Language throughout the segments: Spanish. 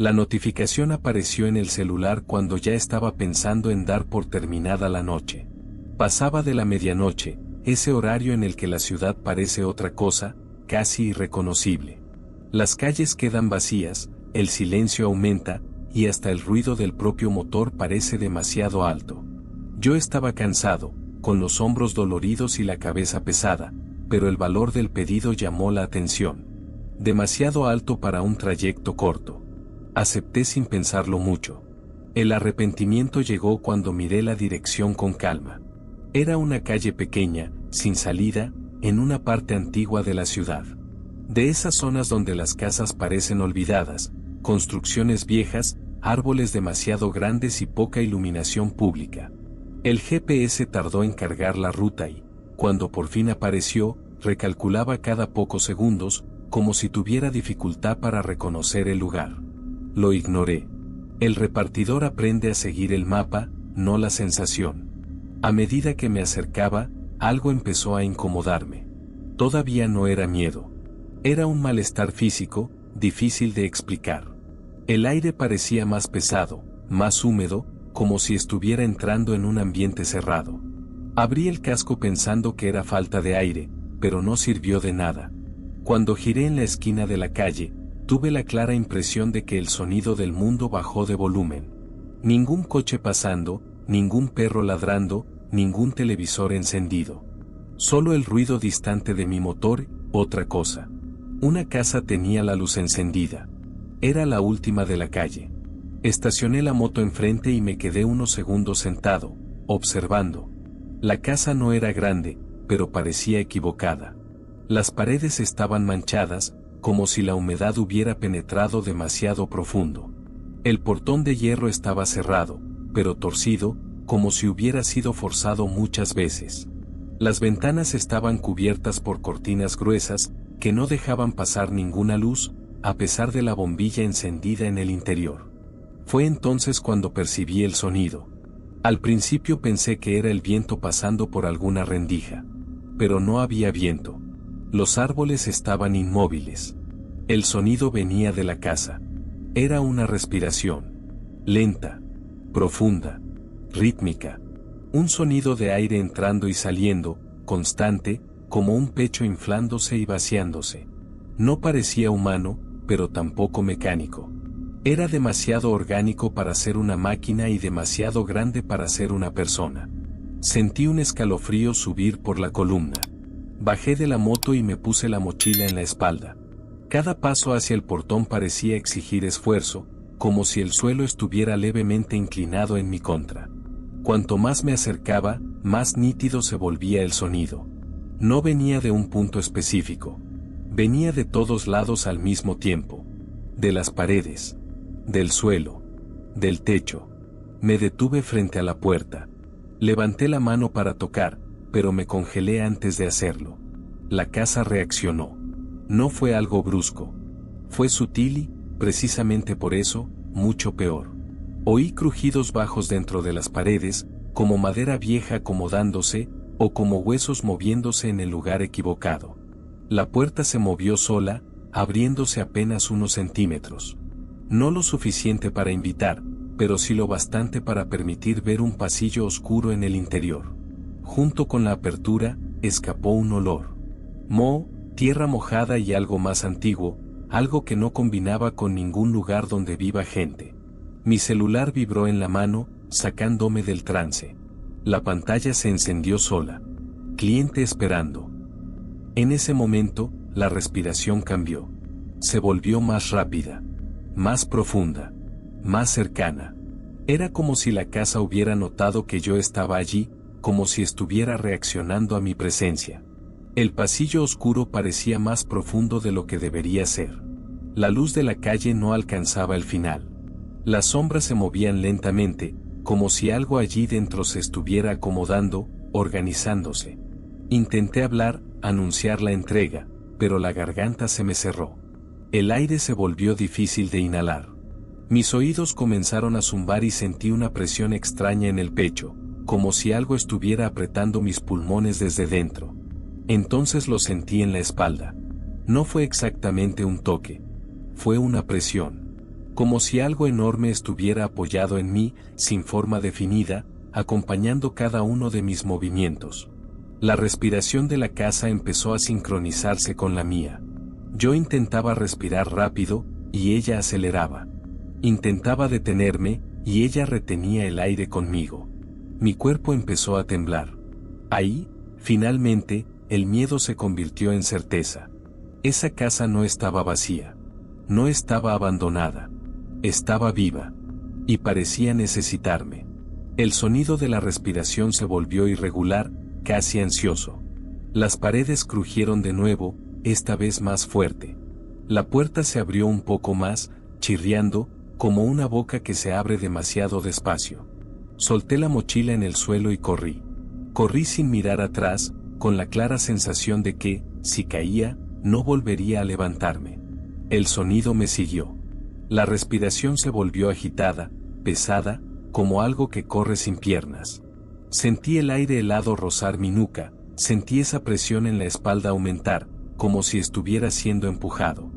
La notificación apareció en el celular cuando ya estaba pensando en dar por terminada la noche. Pasaba de la medianoche, ese horario en el que la ciudad parece otra cosa, casi irreconocible. Las calles quedan vacías, el silencio aumenta, y hasta el ruido del propio motor parece demasiado alto. Yo estaba cansado, con los hombros doloridos y la cabeza pesada, pero el valor del pedido llamó la atención. Demasiado alto para un trayecto corto. Acepté sin pensarlo mucho. El arrepentimiento llegó cuando miré la dirección con calma. Era una calle pequeña, sin salida, en una parte antigua de la ciudad. De esas zonas donde las casas parecen olvidadas, construcciones viejas, árboles demasiado grandes y poca iluminación pública. El GPS tardó en cargar la ruta y, cuando por fin apareció, recalculaba cada pocos segundos, como si tuviera dificultad para reconocer el lugar. Lo ignoré. El repartidor aprende a seguir el mapa, no la sensación. A medida que me acercaba, algo empezó a incomodarme. Todavía no era miedo. Era un malestar físico, difícil de explicar. El aire parecía más pesado, más húmedo, como si estuviera entrando en un ambiente cerrado. Abrí el casco pensando que era falta de aire, pero no sirvió de nada. Cuando giré en la esquina de la calle, tuve la clara impresión de que el sonido del mundo bajó de volumen. Ningún coche pasando, ningún perro ladrando, ningún televisor encendido. Solo el ruido distante de mi motor, otra cosa. Una casa tenía la luz encendida. Era la última de la calle. Estacioné la moto enfrente y me quedé unos segundos sentado, observando. La casa no era grande, pero parecía equivocada. Las paredes estaban manchadas, como si la humedad hubiera penetrado demasiado profundo. El portón de hierro estaba cerrado, pero torcido, como si hubiera sido forzado muchas veces. Las ventanas estaban cubiertas por cortinas gruesas, que no dejaban pasar ninguna luz, a pesar de la bombilla encendida en el interior. Fue entonces cuando percibí el sonido. Al principio pensé que era el viento pasando por alguna rendija. Pero no había viento. Los árboles estaban inmóviles. El sonido venía de la casa. Era una respiración. Lenta. Profunda. Rítmica. Un sonido de aire entrando y saliendo, constante, como un pecho inflándose y vaciándose. No parecía humano, pero tampoco mecánico. Era demasiado orgánico para ser una máquina y demasiado grande para ser una persona. Sentí un escalofrío subir por la columna. Bajé de la moto y me puse la mochila en la espalda. Cada paso hacia el portón parecía exigir esfuerzo, como si el suelo estuviera levemente inclinado en mi contra. Cuanto más me acercaba, más nítido se volvía el sonido. No venía de un punto específico. Venía de todos lados al mismo tiempo. De las paredes. Del suelo. Del techo. Me detuve frente a la puerta. Levanté la mano para tocar, pero me congelé antes de hacerlo. La casa reaccionó. No fue algo brusco. Fue sutil y, precisamente por eso, mucho peor. Oí crujidos bajos dentro de las paredes, como madera vieja acomodándose, o como huesos moviéndose en el lugar equivocado. La puerta se movió sola, abriéndose apenas unos centímetros. No lo suficiente para invitar, pero sí lo bastante para permitir ver un pasillo oscuro en el interior. Junto con la apertura, escapó un olor. Moho, tierra mojada y algo más antiguo, algo que no combinaba con ningún lugar donde viva gente. Mi celular vibró en la mano, sacándome del trance. La pantalla se encendió sola. Cliente esperando. En ese momento, la respiración cambió. Se volvió más rápida, más profunda, más cercana. Era como si la casa hubiera notado que yo estaba allí, como si estuviera reaccionando a mi presencia. El pasillo oscuro parecía más profundo de lo que debería ser. La luz de la calle no alcanzaba el final. Las sombras se movían lentamente, como si algo allí dentro se estuviera acomodando, organizándose. Intenté hablar, anunciar la entrega, pero la garganta se me cerró. El aire se volvió difícil de inhalar. Mis oídos comenzaron a zumbar y sentí una presión extraña en el pecho, como si algo estuviera apretando mis pulmones desde dentro. Entonces lo sentí en la espalda. No fue exactamente un toque. Fue una presión. como si algo enorme estuviera apoyado en mí, sin forma definida, acompañando cada uno de mis movimientos. La respiración de la casa empezó a sincronizarse con la mía. Yo intentaba respirar rápido, y ella aceleraba. Intentaba detenerme, y ella retenía el aire conmigo. Mi cuerpo empezó a temblar. Ahí, finalmente, el miedo se convirtió en certeza. Esa casa no estaba vacía. No estaba abandonada. Estaba viva. Y parecía necesitarme. El sonido de la respiración se volvió irregular, casi ansioso. Las paredes crujieron de nuevo, esta vez más fuerte. La puerta se abrió un poco más, chirriando, como una boca que se abre demasiado despacio. Solté la mochila en el suelo y corrí. Corrí sin mirar atrás, con la clara sensación de que, si caía, no volvería a levantarme. El sonido me siguió. La respiración se volvió agitada, pesada, como algo que corre sin piernas. Sentí el aire helado rozar mi nuca, sentí esa presión en la espalda aumentar, como si estuviera siendo empujado.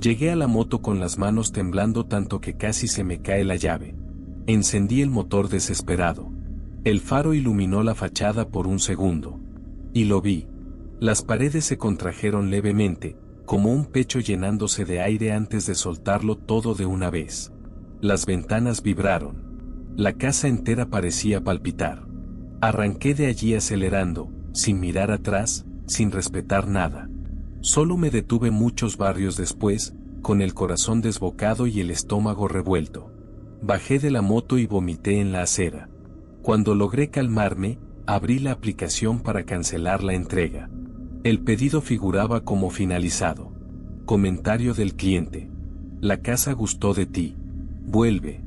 Llegué a la moto con las manos temblando tanto que casi se me cae la llave. Encendí el motor desesperado. El faro iluminó la fachada por un segundo. Y lo vi. Las paredes se contrajeron levemente, como un pecho llenándose de aire antes de soltarlo todo de una vez. Las ventanas vibraron. La casa entera parecía palpitar. Arranqué de allí acelerando, sin mirar atrás, sin respetar nada. Solo me detuve muchos barrios después, con el corazón desbocado y el estómago revuelto. Bajé de la moto y vomité en la acera. Cuando logré calmarme, abrí la aplicación para cancelar la entrega. El pedido figuraba como finalizado. Comentario del cliente. La casa gustó de ti. Vuelve.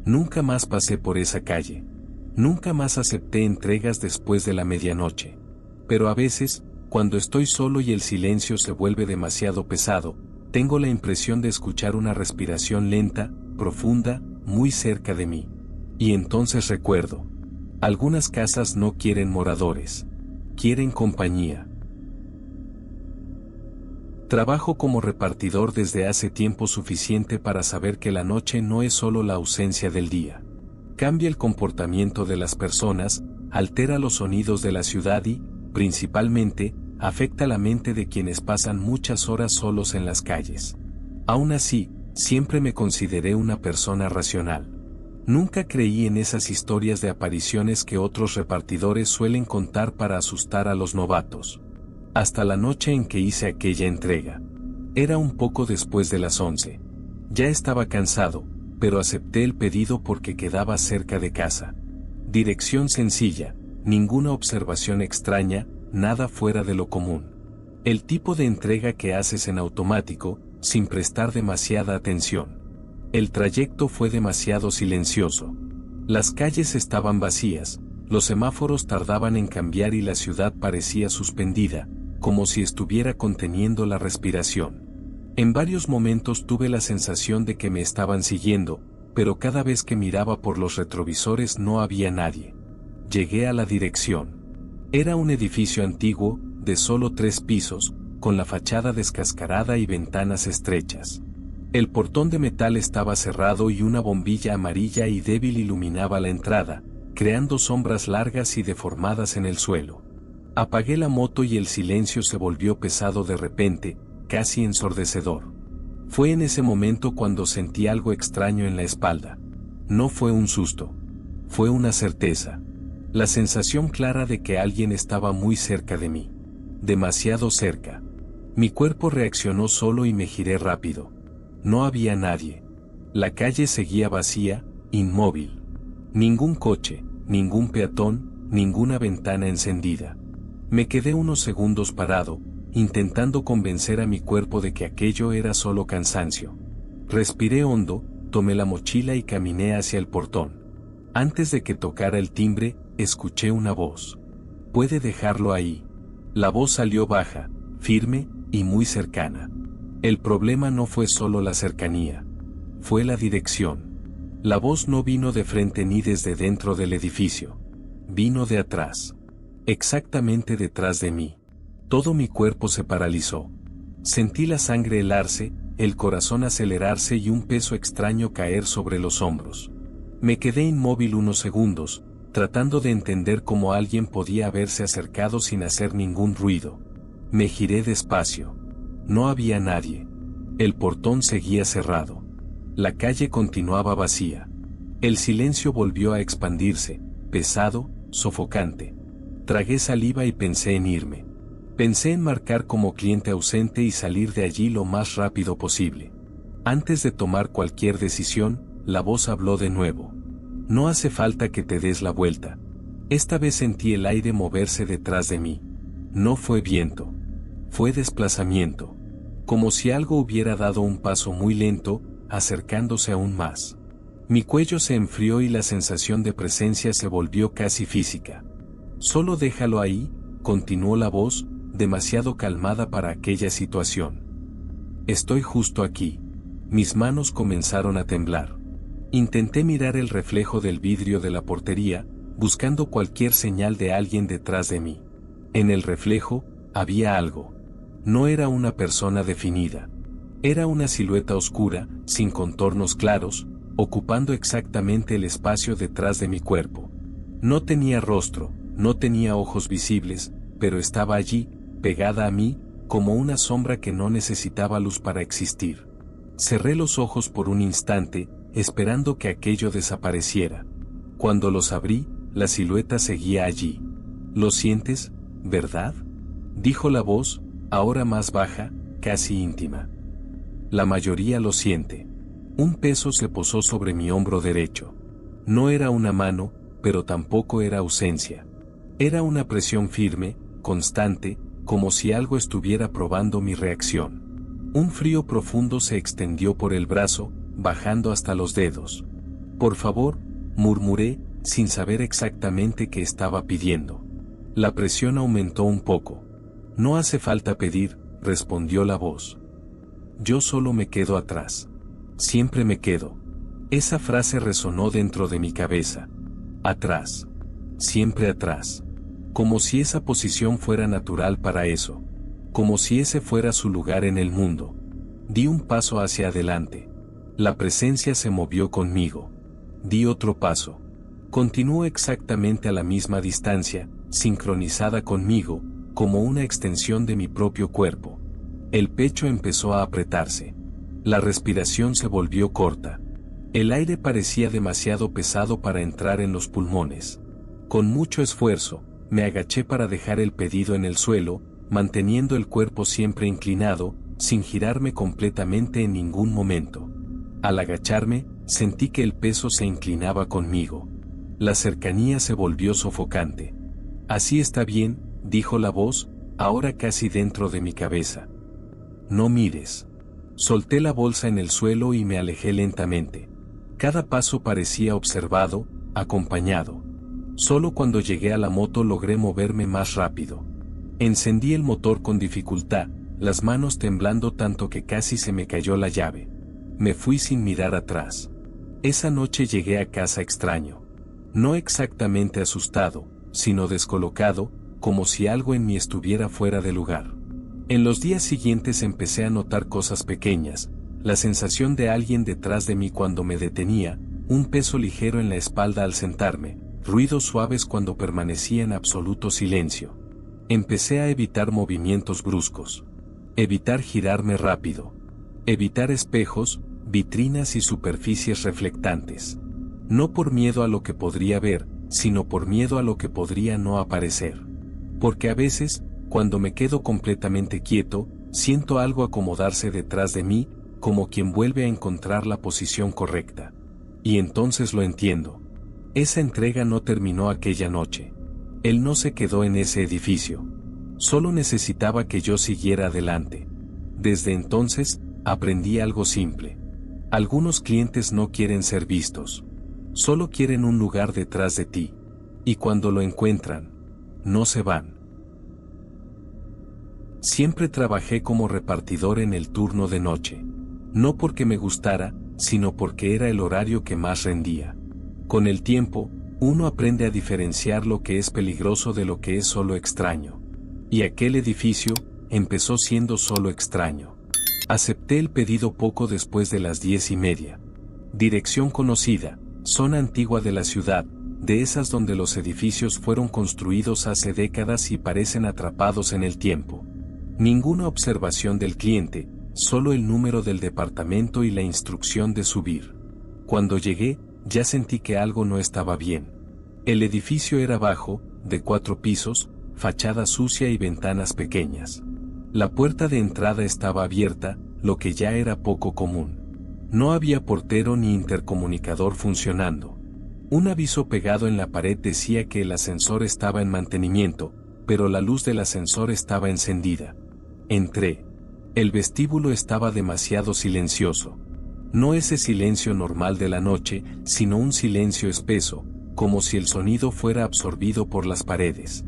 Nunca más pasé por esa calle. Nunca más acepté entregas después de la medianoche. Pero a veces, cuando estoy solo y el silencio se vuelve demasiado pesado, tengo la impresión de escuchar una respiración lenta, profunda, muy cerca de mí. Y entonces recuerdo. Algunas casas no quieren moradores. Quieren compañía. Trabajo como repartidor desde hace tiempo suficiente para saber que la noche no es solo la ausencia del día. Cambia el comportamiento de las personas, altera los sonidos de la ciudad y, principalmente, afecta la mente de quienes pasan muchas horas solos en las calles. Aún así, siempre me consideré una persona racional. Nunca creí en esas historias de apariciones que otros repartidores suelen contar para asustar a los novatos. Hasta la noche en que hice aquella entrega. Era un poco después de las 11. Ya estaba cansado, pero acepté el pedido porque quedaba cerca de casa. Dirección sencilla, ninguna observación extraña, nada fuera de lo común. El tipo de entrega que haces en automático, sin prestar demasiada atención. El trayecto fue demasiado silencioso. Las calles estaban vacías, los semáforos tardaban en cambiar y la ciudad parecía suspendida, como si estuviera conteniendo la respiración. En varios momentos tuve la sensación de que me estaban siguiendo, pero cada vez que miraba por los retrovisores no había nadie. Llegué a la dirección. Era un edificio antiguo, de solo 3 pisos, con la fachada descascarada y ventanas estrechas. El portón de metal estaba cerrado y una bombilla amarilla y débil iluminaba la entrada, creando sombras largas y deformadas en el suelo. Apagué la moto y el silencio se volvió pesado de repente, casi ensordecedor. Fue en ese momento cuando sentí algo extraño en la espalda. No fue un susto. Fue una certeza. La sensación clara de que alguien estaba muy cerca de mí. Demasiado cerca. Mi cuerpo reaccionó solo y me giré rápido. No había nadie. La calle seguía vacía, inmóvil. Ningún coche, ningún peatón, ninguna ventana encendida. Me quedé unos segundos parado, intentando convencer a mi cuerpo de que aquello era solo cansancio. Respiré hondo, tomé la mochila y caminé hacia el portón. Antes de que tocara el timbre, escuché una voz. «Puede dejarlo ahí». La voz salió baja, firme y muy cercana. El problema no fue solo la cercanía. Fue la dirección. La voz no vino de frente ni desde dentro del edificio. Vino de atrás. Exactamente detrás de mí. Todo mi cuerpo se paralizó. Sentí la sangre helarse, el corazón acelerarse y un peso extraño caer sobre los hombros. Me quedé inmóvil unos segundos, tratando de entender cómo alguien podía haberse acercado sin hacer ningún ruido. Me giré despacio. No había nadie. El portón seguía cerrado. La calle continuaba vacía. El silencio volvió a expandirse, pesado, sofocante. Tragué saliva y pensé en irme. Pensé en marcar como cliente ausente y salir de allí lo más rápido posible. Antes de tomar cualquier decisión, la voz habló de nuevo. No hace falta que te des la vuelta. Esta vez sentí el aire moverse detrás de mí. No fue viento. Fue desplazamiento. Como si algo hubiera dado un paso muy lento, acercándose aún más. Mi cuello se enfrió y la sensación de presencia se volvió casi física. Solo déjalo ahí, continuó la voz, demasiado calmada para aquella situación. Estoy justo aquí. Mis manos comenzaron a temblar. Intenté mirar el reflejo del vidrio de la portería, buscando cualquier señal de alguien detrás de mí. En el reflejo, había algo. No era una persona definida. Era una silueta oscura, sin contornos claros, ocupando exactamente el espacio detrás de mi cuerpo. No tenía rostro, no tenía ojos visibles, pero estaba allí, pegada a mí, como una sombra que no necesitaba luz para existir. Cerré los ojos por un instante, esperando que aquello desapareciera. Cuando los abrí, la silueta seguía allí. ¿Lo sientes, verdad?, dijo la voz, ahora más baja, casi íntima. La mayoría lo siente. Un peso se posó sobre mi hombro derecho. No era una mano, pero tampoco era ausencia. Era una presión firme, constante, como si algo estuviera probando mi reacción. Un frío profundo se extendió por el brazo, bajando hasta los dedos. Por favor, murmuré, sin saber exactamente qué estaba pidiendo. La presión aumentó un poco. No hace falta pedir, respondió la voz. Yo solo me quedo atrás. Siempre me quedo. Esa frase resonó dentro de mi cabeza. Atrás. Siempre atrás. Como si esa posición fuera natural para eso. Como si ese fuera su lugar en el mundo. Di un paso hacia adelante. La presencia se movió conmigo. Di otro paso. Continuó exactamente a la misma distancia, sincronizada conmigo, como una extensión de mi propio cuerpo. El pecho empezó a apretarse. La respiración se volvió corta. El aire parecía demasiado pesado para entrar en los pulmones. Con mucho esfuerzo, me agaché para dejar el pedido en el suelo, manteniendo el cuerpo siempre inclinado, sin girarme completamente en ningún momento. Al agacharme, sentí que el peso se inclinaba conmigo. La cercanía se volvió sofocante. Así está bien, dijo la voz, ahora casi dentro de mi cabeza. No mires. Solté la bolsa en el suelo y me alejé lentamente. Cada paso parecía observado, acompañado. Solo cuando llegué a la moto logré moverme más rápido. Encendí el motor con dificultad, las manos temblando tanto que casi se me cayó la llave. Me fui sin mirar atrás. Esa noche llegué a casa extraño. No exactamente asustado, sino descolocado, como si algo en mí estuviera fuera de lugar. En los días siguientes empecé a notar cosas pequeñas, la sensación de alguien detrás de mí cuando me detenía, un peso ligero en la espalda al sentarme, ruidos suaves cuando permanecía en absoluto silencio. Empecé a evitar movimientos bruscos. Evitar girarme rápido. Evitar espejos, vitrinas y superficies reflectantes. No por miedo a lo que podría ver, sino por miedo a lo que podría no aparecer. Porque a veces, cuando me quedo completamente quieto, siento algo acomodarse detrás de mí, como quien vuelve a encontrar la posición correcta. Y entonces lo entiendo. Esa entrega no terminó aquella noche. Él no se quedó en ese edificio. Solo necesitaba que yo siguiera adelante. Desde entonces, aprendí algo simple. Algunos clientes no quieren ser vistos. Solo quieren un lugar detrás de ti. Y cuando lo encuentran, no se van. Siempre trabajé como repartidor en el turno de noche. No porque me gustara, sino porque era el horario que más rendía. Con el tiempo, uno aprende a diferenciar lo que es peligroso de lo que es solo extraño. Y aquel edificio empezó siendo solo extraño. Acepté el pedido poco después de las 10:30. Dirección conocida, zona antigua de la ciudad, de esas donde los edificios fueron construidos hace décadas y parecen atrapados en el tiempo. Ninguna observación del cliente, solo el número del departamento y la instrucción de subir. Cuando llegué, ya sentí que algo no estaba bien. El edificio era bajo, de 4 pisos, fachada sucia y ventanas pequeñas. La puerta de entrada estaba abierta, lo que ya era poco común. No había portero ni intercomunicador funcionando. Un aviso pegado en la pared decía que el ascensor estaba en mantenimiento, pero la luz del ascensor estaba encendida. Entré. El vestíbulo estaba demasiado silencioso. No ese silencio normal de la noche, sino un silencio espeso, como si el sonido fuera absorbido por las paredes.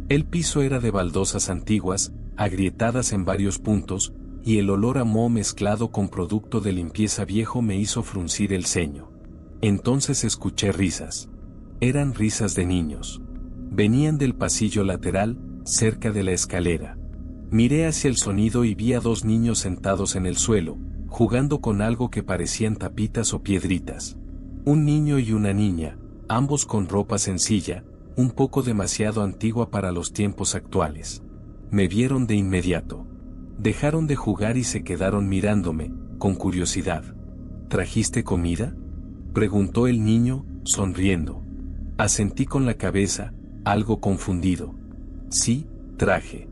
El piso era de baldosas antiguas, agrietadas en varios puntos, y el olor a moho mezclado con producto de limpieza viejo me hizo fruncir el ceño. Entonces escuché risas. Eran risas de niños. Venían del pasillo lateral, cerca de la escalera. Miré hacia el sonido y vi a 2 niños sentados en el suelo, jugando con algo que parecían tapitas o piedritas. Un niño y una niña, ambos con ropa sencilla, un poco demasiado antigua para los tiempos actuales. Me vieron de inmediato. Dejaron de jugar y se quedaron mirándome, con curiosidad. ¿Trajiste comida?, preguntó el niño, sonriendo. Asentí con la cabeza, algo confundido. Sí, traje.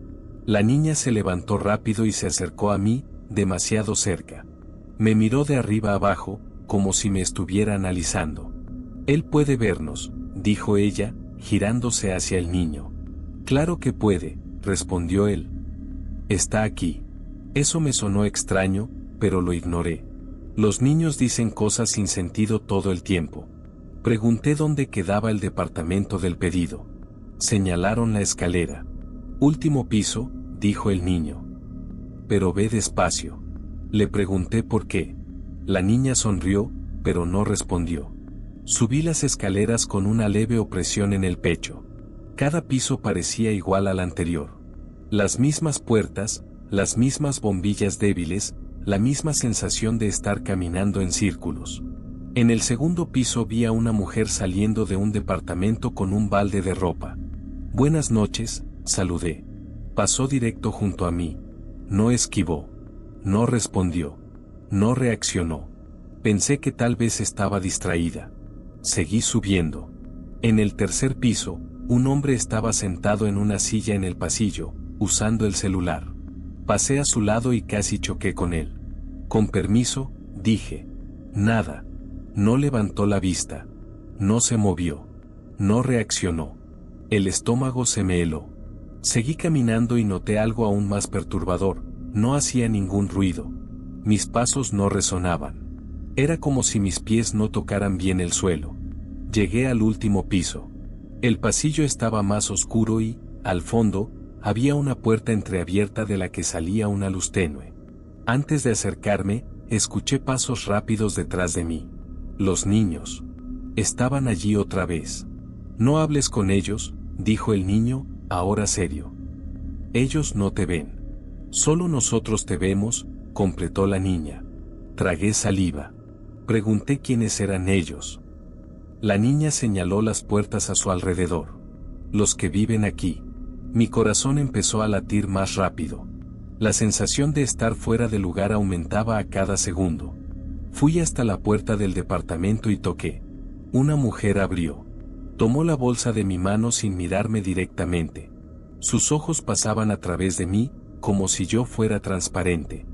La niña se levantó rápido y se acercó a mí, demasiado cerca. Me miró de arriba abajo, como si me estuviera analizando. Él puede vernos, dijo ella, girándose hacia el niño. Claro que puede, respondió él. Está aquí. Eso me sonó extraño, pero lo ignoré. Los niños dicen cosas sin sentido todo el tiempo. Pregunté dónde quedaba el departamento del pedido. Señalaron la escalera. Último piso, dijo el niño. Pero ve despacio. Le pregunté por qué. La niña sonrió, pero no respondió. Subí las escaleras con una leve opresión en el pecho. Cada piso parecía igual al anterior. Las mismas puertas, las mismas bombillas débiles, la misma sensación de estar caminando en círculos. En el segundo piso vi a una mujer saliendo de un departamento con un balde de ropa. Buenas noches, saludé. Pasó directo junto a mí. No esquivó. No respondió. No reaccionó. Pensé que tal vez estaba distraída. Seguí subiendo. En el tercer piso, un hombre estaba sentado en una silla en el pasillo, usando el celular. Pasé a su lado y casi choqué con él. Con permiso, dije. Nada. No levantó la vista. No se movió. No reaccionó. El estómago se me heló. Seguí caminando y noté algo aún más perturbador. No hacía ningún ruido. Mis pasos no resonaban. Era como si mis pies no tocaran bien el suelo. Llegué al último piso. El pasillo estaba más oscuro y, al fondo, había una puerta entreabierta de la que salía una luz tenue. Antes de acercarme, escuché pasos rápidos detrás de mí. Los niños. Estaban allí otra vez. No hables con ellos, dijo el niño, ahora serio. Ellos no te ven. Solo nosotros te vemos, completó la niña. Tragué saliva. Pregunté quiénes eran ellos. La niña señaló las puertas a su alrededor. Los que viven aquí. Mi corazón empezó a latir más rápido. La sensación de estar fuera de lugar aumentaba a cada segundo. Fui hasta la puerta del departamento y toqué. Una mujer abrió. Tomó la bolsa de mi mano sin mirarme directamente. Sus ojos pasaban a través de mí, como si yo fuera transparente.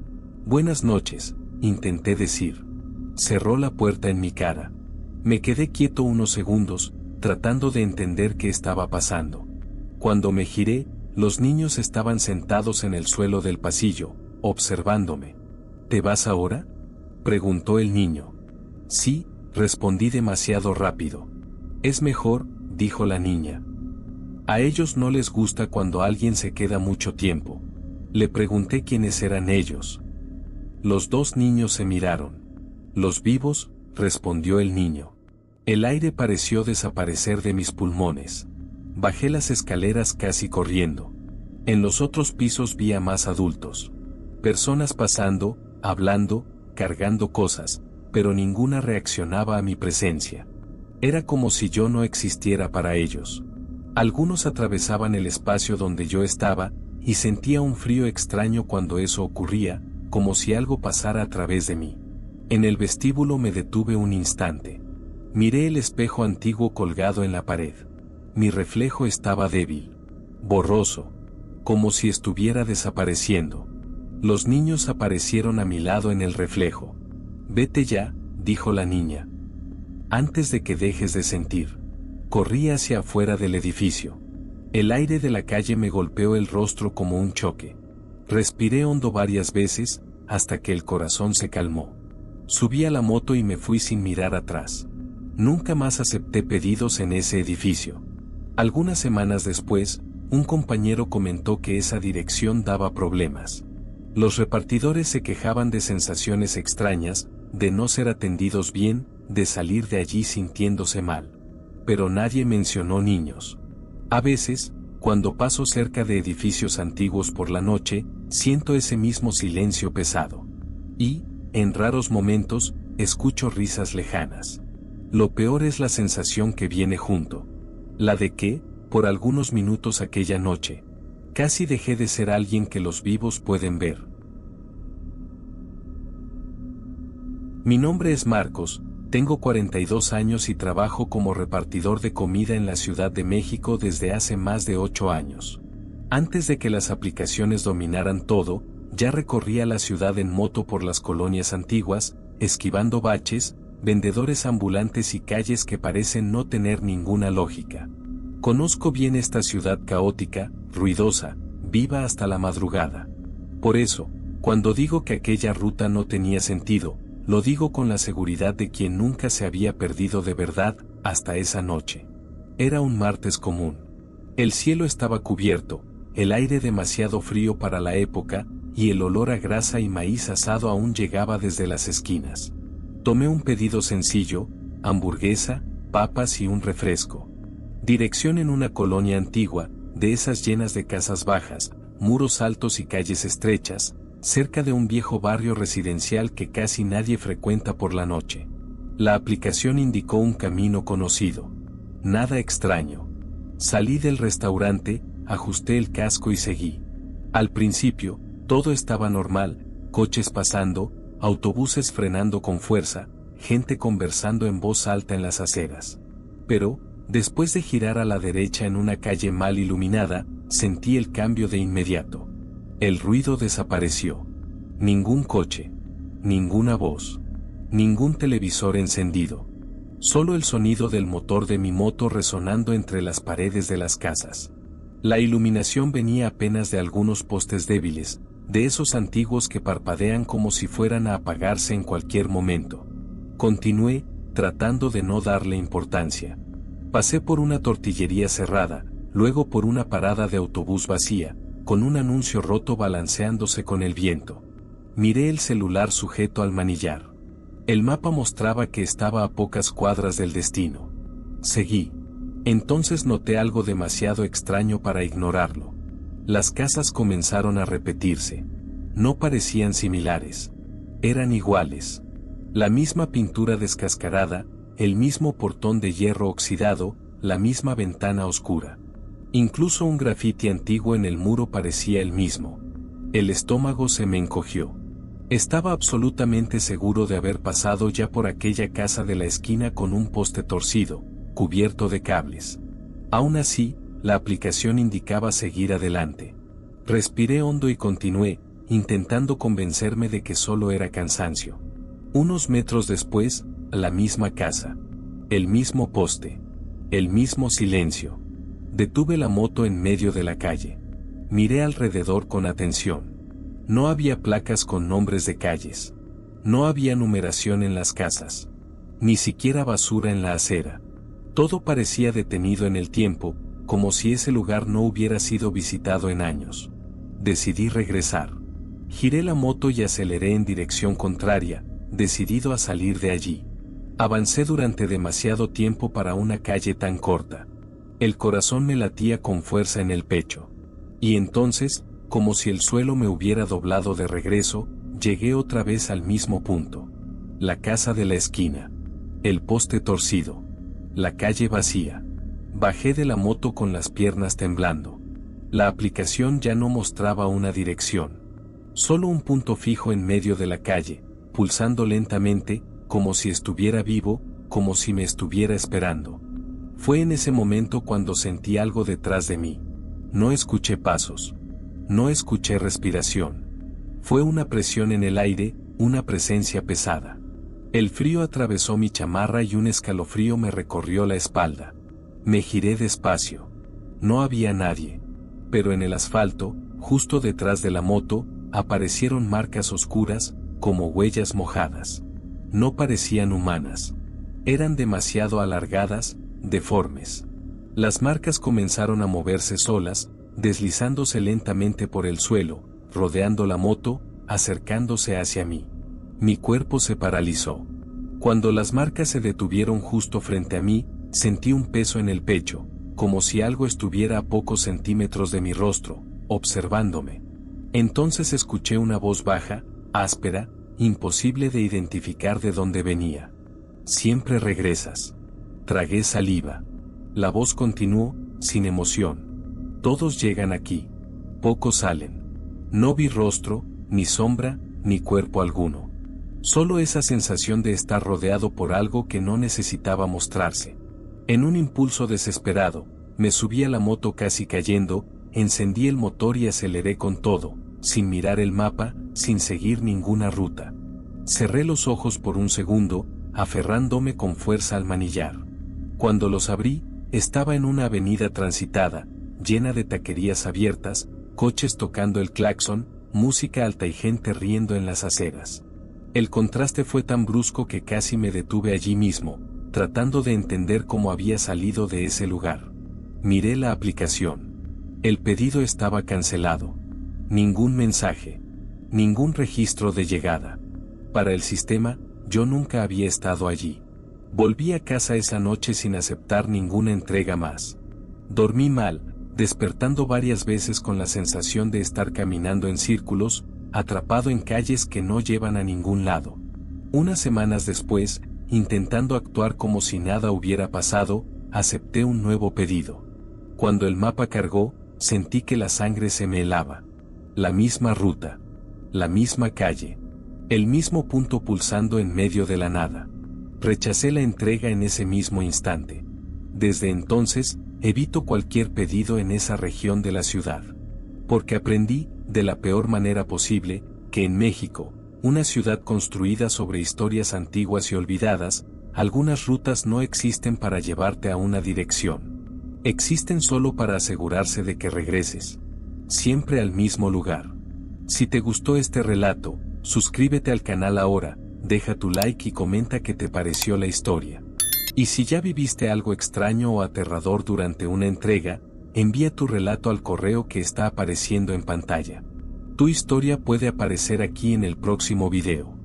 Buenas noches, intenté decir. Cerró la puerta en mi cara. Me quedé quieto unos segundos, tratando de entender qué estaba pasando. Cuando me giré, los niños estaban sentados en el suelo del pasillo, observándome. ¿Te vas ahora?, preguntó el niño. Sí, respondí demasiado rápido. Es mejor, dijo la niña. A ellos no les gusta cuando alguien se queda mucho tiempo. Le pregunté quiénes eran ellos. Los 2 niños se miraron. Los vivos, respondió el niño. El aire pareció desaparecer de mis pulmones. Bajé las escaleras casi corriendo. En los otros pisos vi a más adultos. Personas pasando, hablando, cargando cosas, pero ninguna reaccionaba a mi presencia. Era como si yo no existiera para ellos. Algunos atravesaban el espacio donde yo estaba, y sentía un frío extraño cuando eso ocurría, como si algo pasara a través de mí. En el vestíbulo me detuve un instante. Miré el espejo antiguo colgado en la pared. Mi reflejo estaba débil, borroso, como si estuviera desapareciendo. Los niños aparecieron a mi lado en el reflejo. «Vete ya», dijo la niña. «Antes de que dejes de sentir». Corrí hacia afuera del edificio. El aire de la calle me golpeó el rostro como un choque. Respiré hondo varias veces, hasta que el corazón se calmó. Subí a la moto y me fui sin mirar atrás. Nunca más acepté pedidos en ese edificio. Algunas semanas después, un compañero comentó que esa dirección daba problemas. Los repartidores se quejaban de sensaciones extrañas, de no ser atendidos bien, de salir de allí sintiéndose mal. Pero nadie mencionó niños. A veces, cuando paso cerca de edificios antiguos por la noche, siento ese mismo silencio pesado. Y, en raros momentos, escucho risas lejanas. Lo peor es la sensación que viene junto. La de que, por algunos minutos aquella noche, casi dejé de ser alguien que los vivos pueden ver. Mi nombre es Marcos, tengo 42 años y trabajo como repartidor de comida en la Ciudad de México desde hace más de 8 años. Antes de que las aplicaciones dominaran todo, ya recorría la ciudad en moto por las colonias antiguas, esquivando baches, vendedores ambulantes y calles que parecen no tener ninguna lógica. Conozco bien esta ciudad caótica, ruidosa, viva hasta la madrugada. Por eso, cuando digo que aquella ruta no tenía sentido, lo digo con la seguridad de quien nunca se había perdido de verdad, hasta esa noche. Era un martes común. El cielo estaba cubierto, el aire demasiado frío para la época, y el olor a grasa y maíz asado aún llegaba desde las esquinas. Tomé un pedido sencillo, hamburguesa, papas y un refresco. Dirección en una colonia antigua, de esas llenas de casas bajas, muros altos y calles estrechas, cerca de un viejo barrio residencial que casi nadie frecuenta por la noche. La aplicación indicó un camino conocido. Nada extraño. Salí del restaurante, ajusté el casco y seguí. Al principio, todo estaba normal, coches pasando, autobuses frenando con fuerza, gente conversando en voz alta en las aceras. Pero, después de girar a la derecha en una calle mal iluminada, sentí el cambio de inmediato. El ruido desapareció. Ningún coche, ninguna voz, ningún televisor encendido. Solo el sonido del motor de mi moto resonando entre las paredes de las casas. La iluminación venía apenas de algunos postes débiles, de esos antiguos que parpadean como si fueran a apagarse en cualquier momento. Continué, tratando de no darle importancia. Pasé por una tortillería cerrada, luego por una parada de autobús vacía, con un anuncio roto balanceándose con el viento. Miré el celular sujeto al manillar. El mapa mostraba que estaba a pocas cuadras del destino. Seguí. Entonces noté algo demasiado extraño para ignorarlo. Las casas comenzaron a repetirse. No parecían similares. Eran iguales. La misma pintura descascarada, el mismo portón de hierro oxidado, la misma ventana oscura. Incluso un grafiti antiguo en el muro parecía el mismo. El estómago se me encogió. Estaba absolutamente seguro de haber pasado ya por aquella casa de la esquina con un poste torcido, cubierto de cables. Aún así, la aplicación indicaba seguir adelante. Respiré hondo y continué, intentando convencerme de que solo era cansancio. Unos metros después, la misma casa. El mismo poste. El mismo silencio. Detuve la moto en medio de la calle. Miré alrededor con atención. No había placas con nombres de calles. No había numeración en las casas. Ni siquiera basura en la acera. Todo parecía detenido en el tiempo, como si ese lugar no hubiera sido visitado en años. Decidí regresar. Giré la moto y aceleré en dirección contraria, decidido a salir de allí. Avancé durante demasiado tiempo para una calle tan corta. El corazón me latía con fuerza en el pecho. Y entonces, como si el suelo me hubiera doblado de regreso, llegué otra vez al mismo punto. La casa de la esquina. El poste torcido. La calle vacía. Bajé de la moto con las piernas temblando. La aplicación ya no mostraba una dirección. Solo un punto fijo en medio de la calle, pulsando lentamente, como si estuviera vivo, como si me estuviera esperando. Fue en ese momento cuando sentí algo detrás de mí. No escuché pasos. No escuché respiración. Fue una presión en el aire, una presencia pesada. El frío atravesó mi chamarra y un escalofrío me recorrió la espalda. Me giré despacio. No había nadie. Pero en el asfalto, justo detrás de la moto, aparecieron marcas oscuras, como huellas mojadas. No parecían humanas. Eran demasiado alargadas, deformes. Las marcas comenzaron a moverse solas, deslizándose lentamente por el suelo, rodeando la moto, acercándose hacia mí. Mi cuerpo se paralizó. Cuando las marcas se detuvieron justo frente a mí, sentí un peso en el pecho, como si algo estuviera a pocos centímetros de mi rostro, observándome. Entonces escuché una voz baja, áspera, imposible de identificar de dónde venía. Siempre regresas. Tragué saliva. La voz continuó, sin emoción. Todos llegan aquí. Pocos salen. No vi rostro, ni sombra, ni cuerpo alguno. Solo esa sensación de estar rodeado por algo que no necesitaba mostrarse. En un impulso desesperado, me subí a la moto casi cayendo, encendí el motor y aceleré con todo, sin mirar el mapa, sin seguir ninguna ruta. Cerré los ojos por un segundo, aferrándome con fuerza al manillar. Cuando los abrí, estaba en una avenida transitada, llena de taquerías abiertas, coches tocando el claxon, música alta y gente riendo en las aceras. El contraste fue tan brusco que casi me detuve allí mismo, tratando de entender cómo había salido de ese lugar. Miré la aplicación. El pedido estaba cancelado. Ningún mensaje. Ningún registro de llegada. Para el sistema, yo nunca había estado allí. Volví a casa esa noche sin aceptar ninguna entrega más. Dormí mal, despertando varias veces con la sensación de estar caminando en círculos, atrapado en calles que no llevan a ningún lado. Unas semanas después, intentando actuar como si nada hubiera pasado, acepté un nuevo pedido. Cuando el mapa cargó, sentí que la sangre se me helaba. La misma ruta. La misma calle. El mismo punto pulsando en medio de la nada. Rechacé la entrega en ese mismo instante. Desde entonces, evito cualquier pedido en esa región de la ciudad. Porque aprendí, de la peor manera posible, que en México, una ciudad construida sobre historias antiguas y olvidadas, algunas rutas no existen para llevarte a una dirección. Existen solo para asegurarse de que regreses. Siempre al mismo lugar. Si te gustó este relato, suscríbete al canal ahora, deja tu like y comenta qué te pareció la historia. Y si ya viviste algo extraño o aterrador durante una entrega, envía tu relato al correo que está apareciendo en pantalla. Tu historia puede aparecer aquí en el próximo video.